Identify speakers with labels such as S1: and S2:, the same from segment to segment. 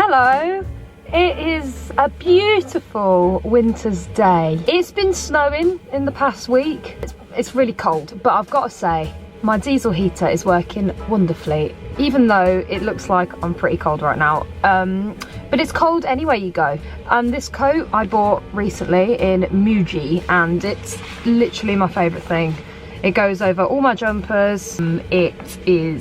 S1: Hello, it is a beautiful winter's day. It's been snowing in the past week. It's really cold, but I've got to say, my diesel heater is working wonderfully, even though it looks like I'm pretty cold right now. But it's cold anywhere you go. This coat I bought recently in Muji, and it's literally my favourite thing. It goes over all my jumpers. It is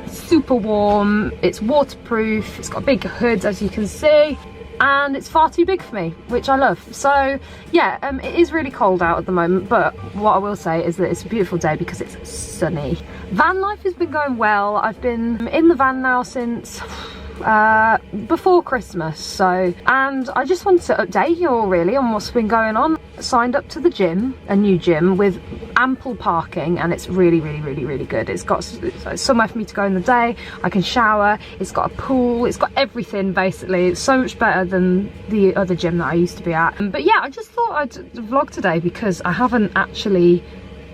S1: super warm, it's waterproof, it's got a big hood as you can see, and it's far too big for me, which I love. So yeah, it is really cold out at the moment, but what I will say is that it's a beautiful day because it's sunny. Van life has been going well. I've been in the van now since before Christmas, and I just wanted to update you all really on what's been going on. Signed up to the gym, a new gym with ample parking, and it's really good. It's got somewhere for me to go in the day, I can shower, it's got a pool, it's got everything basically. It's so much better than the other gym that I used to be at. But yeah, I just thought I'd vlog today because I haven't actually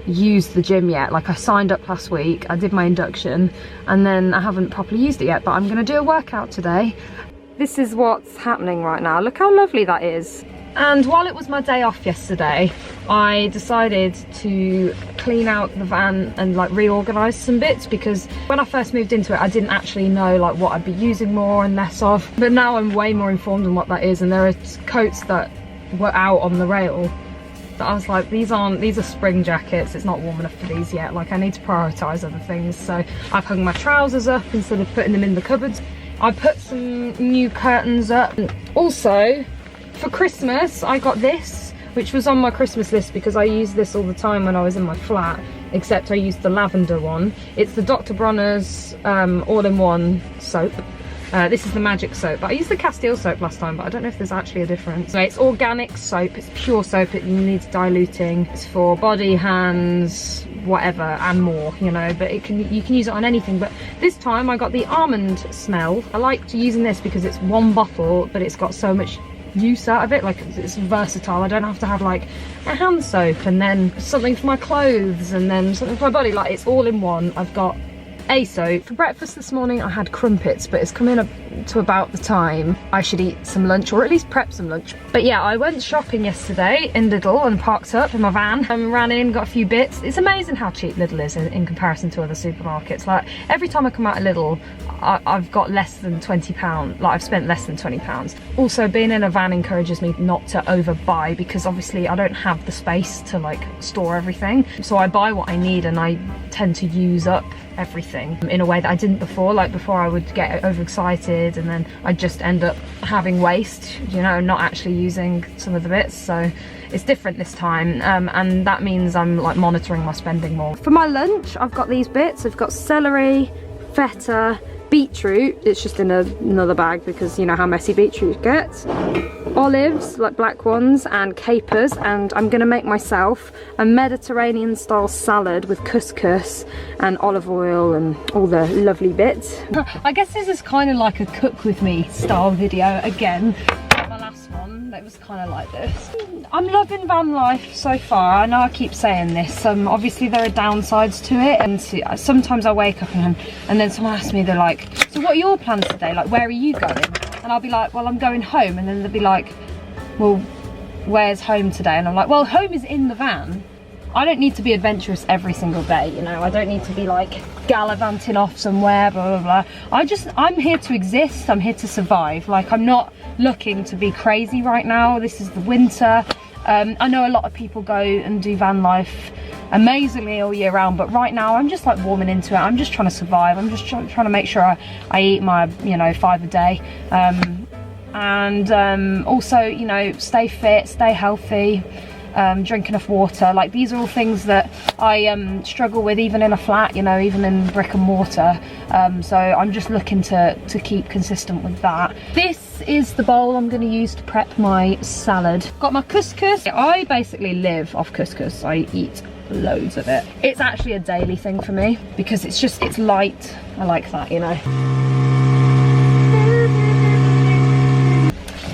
S1: used the gym yet. Like, I signed up last week, I did my induction, and then I haven't properly used it yet, but I'm gonna do a workout today. This is what's happening right now. Look how lovely that is. And while it was my day off yesterday, I decided to clean out the van and like reorganise some bits, because when I first moved into it I didn't actually know like what I'd be using more and less of, but now I'm way more informed on what that is. And there are coats that were out on the rail that I was like, these are spring jackets, it's not warm enough for these yet, like I need to prioritise other things. So I've hung my trousers up instead of putting them in the cupboards. I put some new curtains up. Also, for Christmas, I got this, which was on my Christmas list because I used this all the time when I was in my flat, except I used the lavender one. It's the Dr. Bronner's all-in-one soap. This is the magic soap. I used the Castile soap last time, but I don't know if there's actually a difference. So it's organic soap, it's pure soap, it needs diluting. It's for body, hands, whatever, and more, you know, but you can use it on anything. But this time I got the almond smell. I liked using this because it's one bottle, but it's got so much use out of it. Like, it's versatile. I don't have to have like a hand soap and then something for my clothes and then something for my body. Like, it's all in one. I've got a soap. For breakfast this morning I had crumpets, but it's coming up to about the time I should eat some lunch, or at least prep some lunch. But yeah, I went shopping yesterday in Lidl and parked up in my van and ran in, got a few bits. It's amazing how cheap Lidl is in comparison to other supermarkets. Like, every time I come out of Lidl I've got less than £20, like I've spent less than £20. Also, being in a van encourages me not to overbuy, because obviously I don't have the space to like store everything. So I buy what I need and I tend to use up everything in a way that I didn't before. Like, before I would get overexcited and then I'd just end up having waste, you know, not actually using some of the bits. So it's different this time, and that means I'm like monitoring my spending more. For my lunch I've got these bits. I've got celery, feta, beetroot, it's just in another bag because you know how messy beetroot gets, olives, like black ones, and capers. And I'm gonna make myself a Mediterranean style salad with couscous and olive oil and all the lovely bits. I guess this is kind of like a cook with me style video again. My last one, it was kind of like this. I'm loving van life so far. I know I keep saying this. Obviously there are downsides to it, and sometimes I wake up and then someone asks me, they're like, so what are your plans today? Like, where are you going? And I'll be like, well, I'm going home. And then they'll be like, well, where's home today? And I'm like, well, home is in the van. I don't need to be adventurous every single day, you know. I don't need to be like gallivanting off somewhere, blah blah blah. I'm here to exist. I'm here to survive. Like, I'm not looking to be crazy right now. This is the winter. I know a lot of people go and do van life amazingly all year round, but right now I'm just like warming into it. I'm just trying to survive. I'm just trying to make sure I eat my, you know, 5 a day, and also, you know, stay fit, stay healthy, drink enough water. Like, these are all things that I struggle with even in a flat, you know, even in brick and mortar. So I'm just looking to keep consistent with that. This is the bowl I'm going to use to prep my salad. Got my couscous. I basically live off couscous. I eat loads of it. It's actually a daily thing for me because it's light. I like that, you know.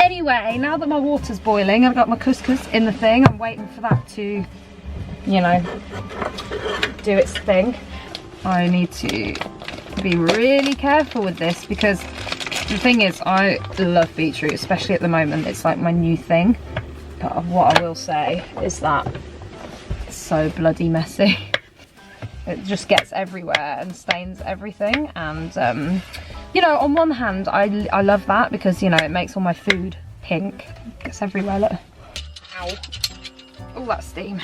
S1: Anyway, now that my water's boiling, I've got my couscous in the thing. I'm waiting for that to, you know, do its thing. I need to be really careful with this because The thing is, I love beetroot, especially at the moment. It's like my new thing. But what I will say is that it's so bloody messy. It just gets everywhere and stains everything. And, you know, on one hand, I love that because, you know, it makes all my food pink. It gets everywhere, look. Ow. Oh, that's steam.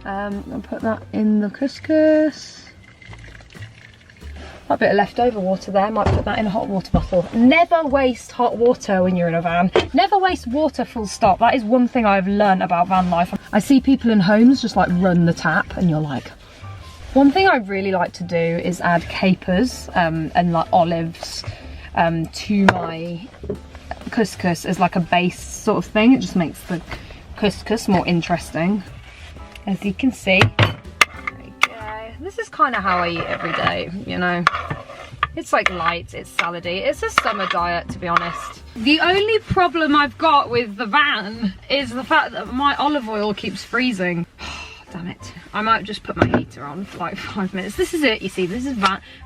S1: I'm gonna put that in the couscous. A bit of leftover water there, might put that in a hot water bottle. Never waste hot water when you're in a van. Never waste water, full stop. That is one thing I've learned about van life. I see people in homes just like run the tap and you're like, one thing I really like to do is add capers and like olives to my couscous as like a base sort of thing. It just makes the couscous more interesting, as you can see. This is kind of how I eat every day, you know. It's like light, it's salady. It's a summer diet, to be honest. The only problem I've got with the van is the fact that my olive oil keeps freezing. Damn it. I might just put my heater on for like 5 minutes. This is it, you see. This is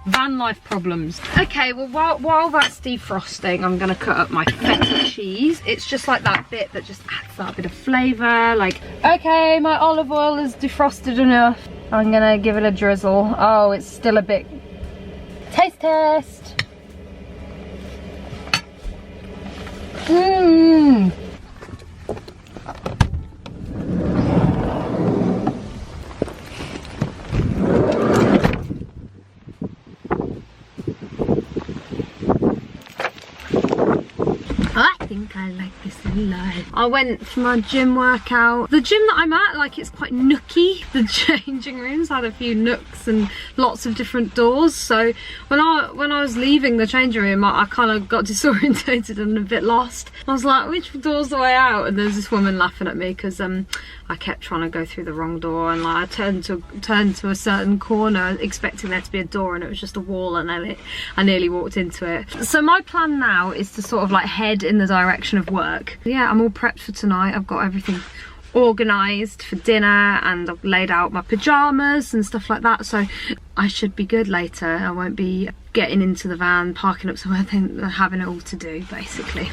S1: van life problems. Okay, well, while that's defrosting, I'm going to cut up my feta cheese. It's just like that bit that just adds that bit of flavour. Like, okay, my olive oil is defrosted enough. I'm going to give it a drizzle. Oh, it's still a bit... Taste test! Mmm! I think I like this a lot. I went for my gym workout. The gym that I'm at, like, it's quite nooky. The changing rooms had a few nooks and lots of different doors. So when I was leaving the changing room, I kind of got disorientated and a bit lost. I was like, which door's the way out? And there's this woman laughing at me because I kept trying to go through the wrong door, and like I turned to a certain corner expecting there to be a door, and it was just a wall, and I nearly walked into it. So my plan now is to sort of like head in the direction of work. Yeah, I'm all prepped for tonight. I've got everything organised for dinner and I've laid out my pyjamas and stuff like that, so I should be good later. I won't be getting into the van, parking up somewhere, having it all to do basically.